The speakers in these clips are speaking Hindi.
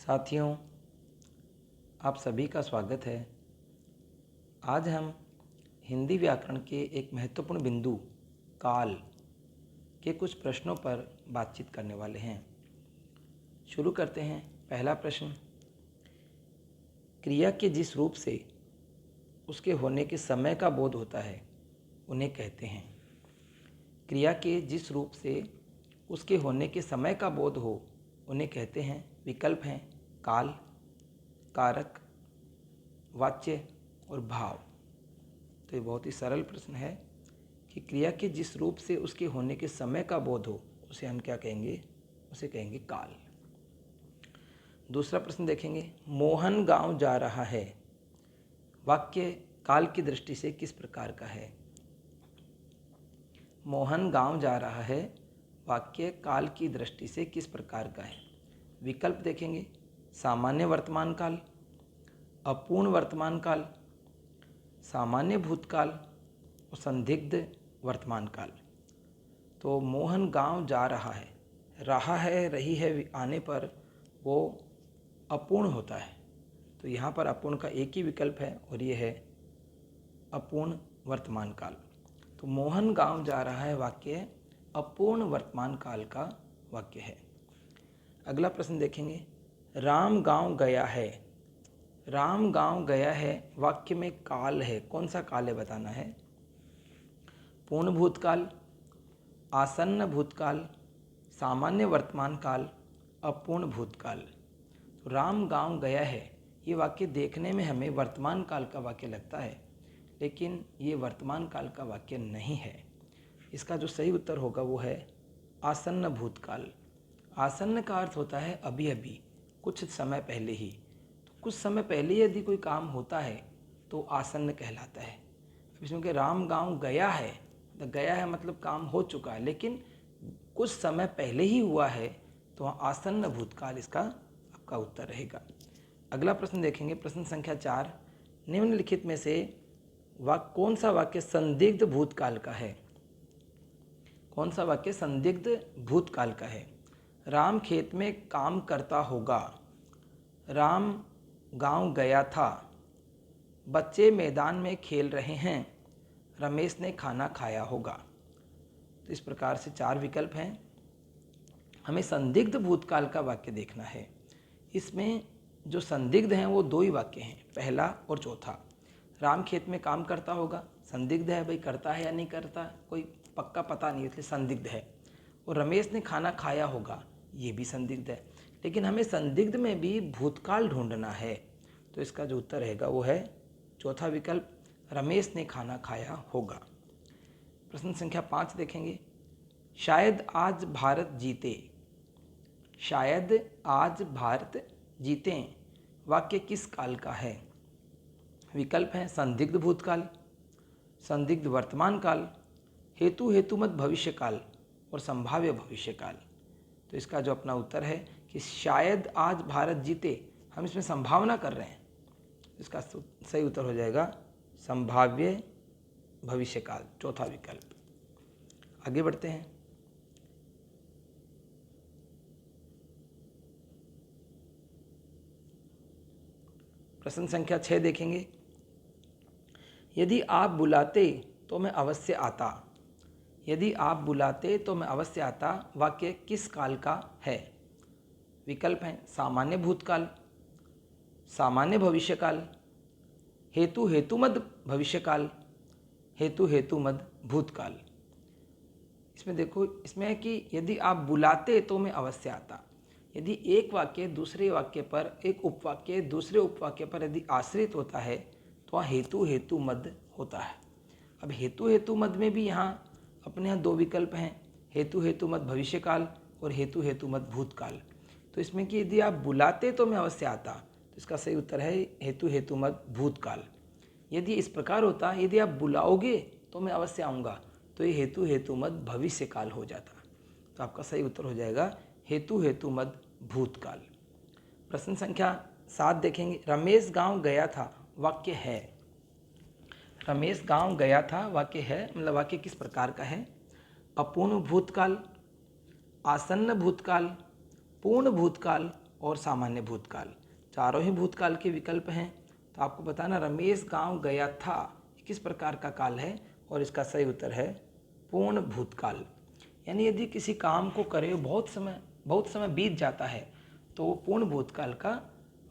साथियों, आप सभी का स्वागत है। आज हम हिंदी व्याकरण के एक महत्वपूर्ण बिंदु काल के कुछ प्रश्नों पर बातचीत करने वाले हैं। शुरू करते हैं। पहला प्रश्न, क्रिया के जिस रूप से उसके होने के समय का बोध होता है उन्हें कहते हैं। क्रिया के जिस रूप से उसके होने के समय का बोध हो उन्हें कहते हैं। विकल्प हैं काल, कारक, वाच्य और भाव। तो ये बहुत ही सरल प्रश्न है कि क्रिया के जिस रूप से उसके होने के समय का बोध हो उसे हम क्या कहेंगे? उसे कहेंगे काल। दूसरा प्रश्न देखेंगे। मोहन गांव जा रहा है। वाक्य काल की दृष्टि से किस प्रकार का है? मोहन गांव जा रहा है वाक्य काल की दृष्टि से किस प्रकार का है? विकल्प देखेंगे। सामान्य वर्तमान काल, अपूर्ण वर्तमान काल, सामान्य भूतकाल और संदिग्ध वर्तमान काल। तो मोहन गांव जा रहा है, रही है आने पर वो अपूर्ण होता है। तो यहाँ पर अपूर्ण का एक ही विकल्प है और ये है अपूर्ण वर्तमान काल। तो मोहन गांव जा रहा है वाक्य अपूर्ण वर्तमान काल का वाक्य है। अगला प्रश्न देखेंगे। राम गांव गया है। राम गांव गया है वाक्य में काल है। कौन सा काल है बताना है। पूर्ण भूतकाल, आसन्न भूतकाल, सामान्य वर्तमान काल, अपूर्ण भूतकाल। तो राम गांव गया है ये वाक्य देखने में हमें वर्तमान काल का वाक्य लगता है, लेकिन ये वर्तमान काल का वाक्य नहीं है। इसका जो सही उत्तर होगा वो है आसन्न भूतकाल। आसन्न का अर्थ होता है अभी अभी, कुछ समय पहले ही। तो कुछ समय पहले यदि कोई काम होता है तो आसन्न कहलाता है। अब इसमें कि राम गांव गया है, तो गया है मतलब काम हो चुका है, लेकिन कुछ समय पहले ही हुआ है, तो आसन्न भूतकाल इसका आपका उत्तर रहेगा। अगला प्रश्न देखेंगे। प्रश्न संख्या 4। निम्नलिखित में से कौन सा वाक्य संदिग्ध भूतकाल का है? कौन सा वाक्य संदिग्ध भूतकाल का है? राम खेत में काम करता होगा। राम गांव गया था। बच्चे मैदान में खेल रहे हैं। रमेश ने खाना खाया होगा। तो इस प्रकार से 4 विकल्प हैं। हमें संदिग्ध भूतकाल का वाक्य देखना है। इसमें जो संदिग्ध हैं वो 2 ही वाक्य हैं, पहला और चौथा। राम खेत में काम करता होगा, संदिग्ध है भाई, करता है या नहीं करता, कोई पक्का पता नहीं, इसलिए संदिग्ध है। और रमेश ने खाना खाया होगा, ये भी संदिग्ध है। लेकिन हमें संदिग्ध में भी भूतकाल ढूंढना है, तो इसका जो उत्तर रहेगा वो है चौथा विकल्प, रमेश ने खाना खाया होगा। प्रश्न संख्या 5 देखेंगे। शायद आज भारत जीते। शायद आज भारत जीते वाक्य किस काल का है? विकल्प हैं संदिग्ध भूतकाल, संदिग्ध वर्तमान काल, हेतु हेतुमत भविष्य काल और संभाव्य भविष्य काल। तो इसका जो अपना उत्तर है कि शायद आज भारत जीते, हम इसमें संभावना कर रहे हैं, इसका सही उत्तर हो जाएगा संभाव्य भविष्य काल, चौथा विकल्प। आगे बढ़ते हैं। प्रश्न संख्या 6 देखेंगे। यदि आप बुलाते तो मैं अवश्य आता। यदि आप बुलाते तो मैं अवश्य आता वाक्य किस काल का है? विकल्प हैं सामान्य भूतकाल, सामान्य भविष्यकाल, हेतु हेतुमद भविष्यकाल, हेतु हेतुमद भूतकाल। इसमें देखो, इसमें है कि यदि आप बुलाते तो मैं अवश्य आता। यदि एक वाक्य दूसरे वाक्य पर, एक उपवाक्य दूसरे उपवाक्य पर यदि आश्रित होता है तो वहाँ हेतु हेतु मद होता है। अब हेतु हेतु मद में भी यहाँ अपने यहाँ 2 विकल्प हैं, हेतु हेतु मद भविष्यकाल और हेतु हेतु मद भूतकाल। तो इसमें कि यदि आप बुलाते तो मैं अवश्य आता, तो इसका सही उत्तर है हेतु हेतु मद भूतकाल। यदि इस प्रकार होता, यदि आप बुलाओगे तो मैं अवश्य आऊँगा, तो ये हेतु हेतु मद भविष्यकाल हो जाता। तो आपका सही उत्तर हो जाएगा हेतु हेतु मद भूतकाल। प्रश्न संख्या 7 देखेंगे। रमेश गांव गया था वाक्य है। रमेश गांव गया था वाक्य है, मतलब वाक्य किस प्रकार का है? अपूर्ण भूतकाल, आसन्न भूतकाल, पूर्ण भूतकाल और सामान्य भूतकाल, चारों ही भूतकाल के विकल्प हैं। तो आपको बताना रमेश गांव गया था किस प्रकार का काल है, और इसका सही उत्तर है पूर्ण भूतकाल। यानी यदि किसी काम को करे बहुत समय बीत जाता है तो वो पूर्ण भूतकाल का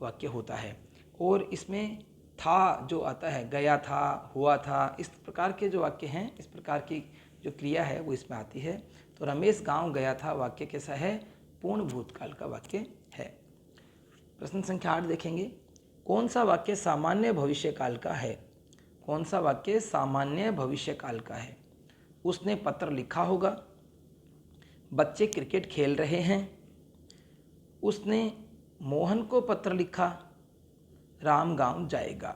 वाक्य होता है। और इसमें था जो आता है, गया था, हुआ था, इस प्रकार के जो वाक्य हैं, इस प्रकार की जो क्रिया है वो इसमें आती है। तो रमेश गांव गया था वाक्य कैसा है, पूर्ण भूतकाल का वाक्य है। प्रश्न संख्या 8 देखेंगे, कौन सा वाक्य सामान्य भविष्यकाल का है? कौन सा वाक्य सामान्य भविष्यकाल का है? उसने पत्र लिखा होगा, बच्चे क्रिकेट खेल रहे हैं, उसने मोहन को पत्र लिखा, राम गांव जाएगा।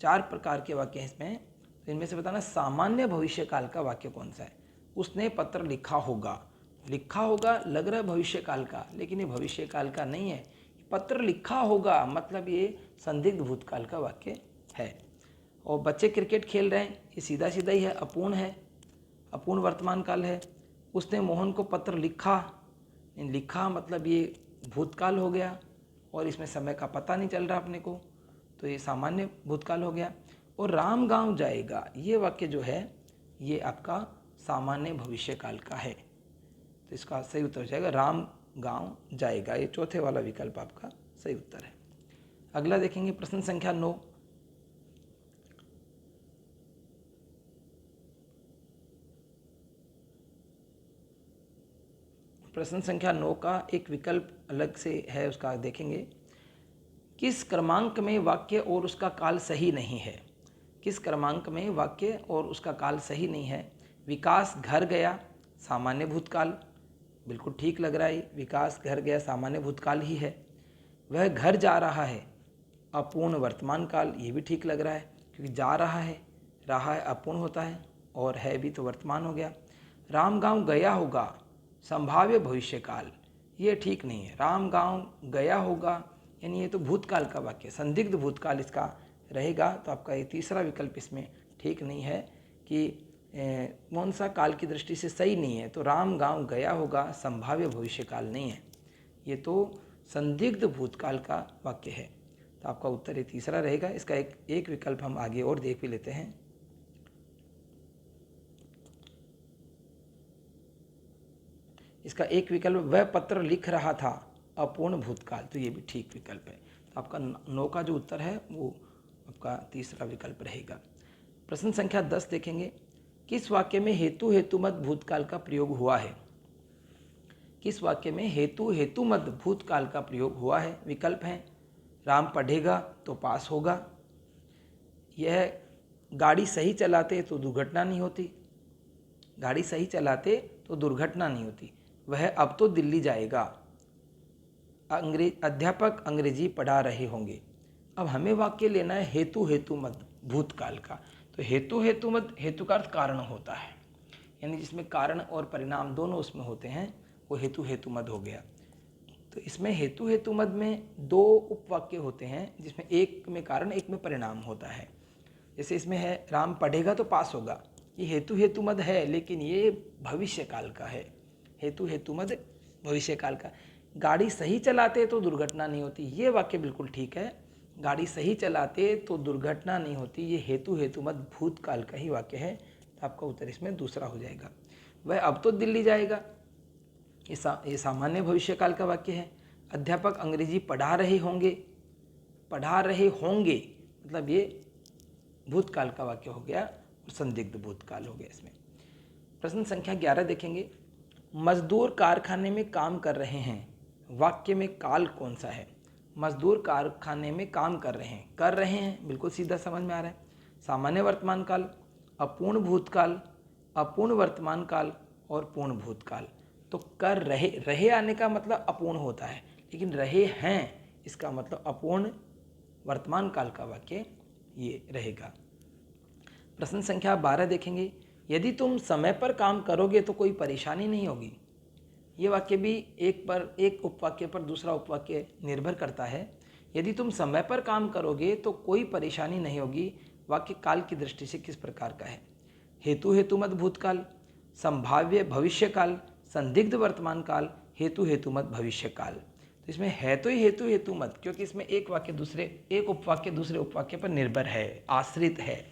4 प्रकार के वाक्य हैं इसमें। तो इनमें से बताना सामान्य भविष्यकाल का वाक्य कौन सा है। उसने पत्र लिखा होगा, लिखा होगा लग रहा है भविष्यकाल का, लेकिन ये भविष्यकाल का नहीं है। पत्र लिखा होगा मतलब ये संदिग्ध भूतकाल का वाक्य है। और बच्चे क्रिकेट खेल रहे हैं, ये सीधा सीधा ही है, अपूर्ण है, अपूर्ण वर्तमान काल है। उसने मोहन को पत्र लिखा, लिखा मतलब ये भूतकाल हो गया, और इसमें समय का पता नहीं चल रहा अपने को, तो ये सामान्य भूतकाल हो गया। और राम गांव जाएगा, ये वाक्य जो है ये आपका सामान्य भविष्यकाल का है। तो इसका सही उत्तर हो जाएगा राम गांव जाएगा, ये चौथे वाला विकल्प आपका सही उत्तर है। अगला देखेंगे प्रश्न संख्या 9। प्रश्न संख्या 9 का एक विकल्प अलग से है, उसका देखेंगे। किस क्रमांक में वाक्य और उसका काल सही नहीं है? किस क्रमांक में वाक्य और उसका काल सही नहीं है? विकास घर गया, सामान्य भूतकाल, बिल्कुल ठीक लग रहा है, विकास घर गया सामान्य भूतकाल ही है। वह घर जा रहा है, अपूर्ण वर्तमान काल, ये भी ठीक लग रहा है, क्योंकि जा रहा है अपूर्ण होता है, और है भी तो वर्तमान हो गया। राम गांव गया होगा, संभाव्य भविष्यकाल, ये ठीक नहीं है। राम गांव गया होगा यानी ये तो भूतकाल का वाक्य, संदिग्ध भूतकाल इसका रहेगा। तो आपका ये तीसरा विकल्प इसमें ठीक नहीं है कि कौन सा काल की दृष्टि से सही नहीं है। तो राम गांव गया होगा संभाव्य भविष्यकाल नहीं है, ये तो संदिग्ध भूतकाल का वाक्य है। तो आपका उत्तर ये तीसरा रहेगा। इसका एक विकल्प हम आगे और देख भी लेते हैं। इसका एक विकल्प, वह पत्र लिख रहा था, अपूर्ण भूतकाल, तो ये भी ठीक विकल्प है। तो आपका 9 का जो उत्तर है वो आपका तीसरा विकल्प रहेगा। प्रश्न संख्या 10 देखेंगे, किस वाक्य में हेतु हेतुमत भूतकाल का प्रयोग हुआ है? किस वाक्य में हेतु हेतुमत भूतकाल का प्रयोग हुआ है? विकल्प हैं, राम पढ़ेगा तो पास होगा, यह गाड़ी सही चलाते तो दुर्घटना नहीं होती, गाड़ी सही चलाते तो दुर्घटना नहीं होती, वह अब तो दिल्ली जाएगा, अध्यापक अंग्रेजी पढ़ा रहे होंगे। अब हमें वाक्य लेना है हेतु हेतुमत भूतकाल का। तो हेतु हेतुमत, हेतु का अर्थ कारण होता है, यानी जिसमें कारण और परिणाम दोनों उसमें होते हैं, वो हेतु हेतुमत हो गया। तो इसमें हेतु हेतुमत में 2 उपवाक्य होते हैं, जिसमें एक में कारण एक में परिणाम होता है। जैसे इसमें है राम पढ़ेगा तो पास होगा, ये हेतु हेतुमत है, लेकिन ये भविष्यकाल का है। हेतु हेतुमत भविष्यकाल का। गाड़ी सही चलाते तो दुर्घटना नहीं होती, ये वाक्य बिल्कुल ठीक है, गाड़ी सही चलाते तो दुर्घटना नहीं होती, ये हेतु हेतुमत भूतकाल का ही वाक्य है। तो आपका उत्तर इसमें दूसरा हो जाएगा। वह अब तो दिल्ली जाएगा, ये सामान्य भविष्यकाल का वाक्य है। अध्यापक अंग्रेजी पढ़ा रहे होंगे, पढ़ा रहे होंगे मतलब ये भूतकाल का वाक्य हो गया, और संदिग्ध भूतकाल हो गया इसमें। प्रश्न संख्या 11 देखेंगे, मजदूर कारखाने में काम कर रहे हैं, वाक्य में काल कौन सा है? मजदूर कारखाने में काम कर रहे हैं बिल्कुल सीधा समझ में आ रहा है। सामान्य वर्तमान काल, अपूर्ण भूतकाल, अपूर्ण वर्तमान काल और पूर्ण भूतकाल। तो कर रहे आने का मतलब अपूर्ण होता है, लेकिन रहे हैं इसका मतलब अपूर्ण वर्तमान काल का वाक्य ये रहेगा। प्रश्न संख्या 12 देखेंगे, यदि तुम समय पर काम करोगे तो कोई परेशानी नहीं होगी। ये वाक्य भी एक उपवाक्य पर दूसरा उपवाक्य निर्भर करता है। यदि तुम समय पर काम करोगे तो कोई परेशानी नहीं होगी, वाक्य काल की दृष्टि से किस प्रकार का है? हेतु हेतुमत भूतकाल, संभाव्य भविष्यकाल, संदिग्ध वर्तमान काल, हेतु हेतुमत भविष्यकाल। तो इसमें है तो ही हेतु हेतु मत, क्योंकि इसमें एक उपवाक्य दूसरे उपवाक्य पर निर्भर है, आश्रित है।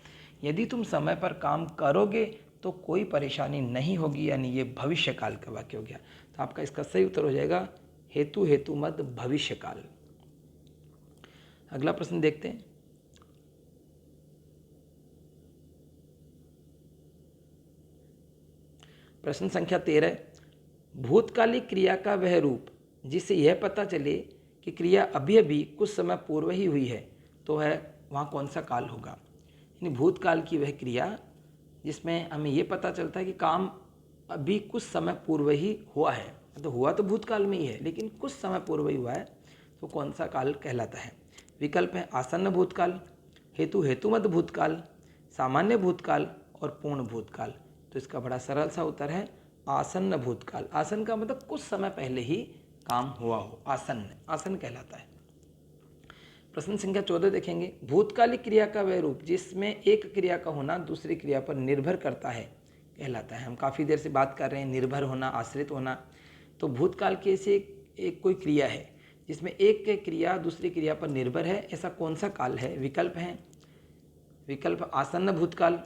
यदि तुम समय पर काम करोगे तो कोई परेशानी नहीं होगी, यानी ये भविष्य काल का वाक्य हो गया। तो आपका इसका सही उत्तर हो जाएगा हेतु हेतु मत भविष्य काल। अगला प्रश्न देखते हैं। प्रश्न संख्या 13, भूतकालिक क्रिया का वह रूप जिससे यह पता चले कि क्रिया अभी अभी कुछ समय पूर्व ही हुई है, तो है वहाँ कौन सा काल होगा। यानी भूतकाल की वह क्रिया जिसमें हमें ये पता चलता है कि काम अभी कुछ समय पूर्व ही हुआ है, तो हुआ तो भूतकाल में ही है लेकिन कुछ समय पूर्व ही हुआ है, तो कौन सा काल कहलाता है। विकल्प है आसन्न भूतकाल, हेतु हेतुमत भूतकाल, सामान्य भूतकाल और पूर्ण भूतकाल। तो इसका बड़ा सरल सा उत्तर है आसन्न भूतकाल। आसन्न का मतलब कुछ समय पहले ही काम हुआ हो, आसन्न कहलाता है। प्रश्न संख्या 14 देखेंगे, भूतकालिक क्रिया का वह रूप जिसमें एक क्रिया का होना दूसरी क्रिया पर निर्भर करता है कहलाता है। हम काफ़ी देर से बात कर रहे हैं निर्भर होना, आश्रित होना। तो भूतकाल के से एक कोई क्रिया है जिसमें एक क्रिया दूसरी क्रिया पर निर्भर है, ऐसा कौन सा काल है। विकल्प हैं, विकल्प आसन्न भूतकाल,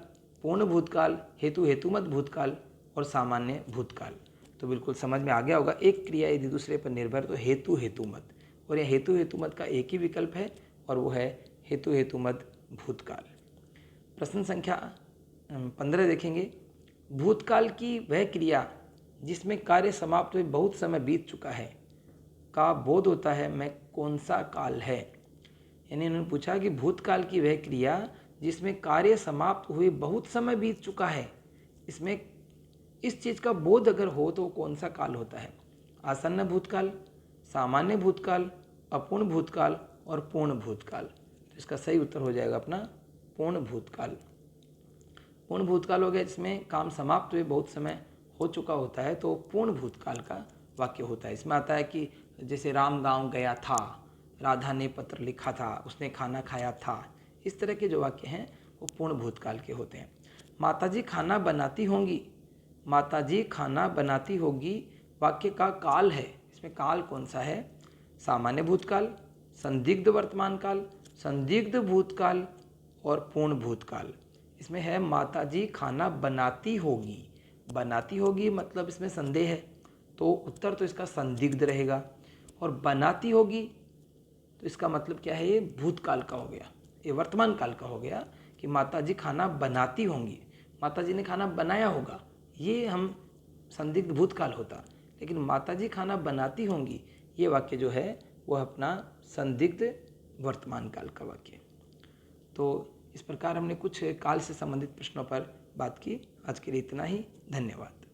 पूर्ण भूतकाल, हेतु हेतुमत भूतकाल और सामान्य भूतकाल। तो बिल्कुल समझ में आ गया होगा, एक क्रिया यदि दूसरे पर निर्भर तो हेतु हेतुमत, और यह हेतु हेतुमत का एक ही विकल्प है और वो है हेतु हेतुमत भूतकाल। प्रश्न संख्या 15 देखेंगे, भूतकाल की वह क्रिया जिसमें कार्य समाप्त हुए बहुत समय बीत चुका है का बोध होता है मैं कौन सा काल है। यानी उन्होंने पूछा कि भूतकाल की वह क्रिया जिसमें कार्य समाप्त हुए बहुत समय बीत चुका है, इसमें इस चीज़ का बोध अगर हो तो कौन सा काल होता है। आसन्न भूतकाल, सामान्य भूतकाल, अपूर्ण भूतकाल और पूर्ण भूतकाल। तो इसका सही उत्तर हो जाएगा अपना पूर्ण भूतकाल। पूर्ण भूतकाल हो गया जिसमें काम समाप्त हुए बहुत समय हो चुका होता है, तो पूर्ण भूतकाल का वाक्य होता है। इसमें आता है कि जैसे राम गांव गया था, राधा ने पत्र लिखा था, उसने खाना खाया था, इस तरह के जो वाक्य हैं वो पूर्ण भूतकाल के होते हैं। माताजी खाना बनाती होंगी, माताजी खाना बनाती होगी वाक्य का काल है, इसमें काल कौन सा है। सामान्य भूतकाल, संदिग्ध वर्तमान काल, संदिग्ध भूतकाल और पूर्ण भूतकाल। इसमें है माताजी खाना बनाती होगी, बनाती होगी मतलब इसमें संदेह है, तो उत्तर तो इसका संदिग्ध रहेगा। और बनाती होगी तो इसका मतलब क्या है, ये भूतकाल का हो गया, ये वर्तमान काल का हो गया कि माताजी खाना बनाती होंगी, माताजी ने खाना बनाया होगा, ये हम संदिग्ध भूतकाल होता। लेकिन माताजी खाना बनाती होंगी ये वाक्य जो है वो अपना संदिग्ध वर्तमान काल का वाक्य। तो इस प्रकार हमने कुछ काल से संबंधित प्रश्नों पर बात की। आज के लिए इतना ही, धन्यवाद।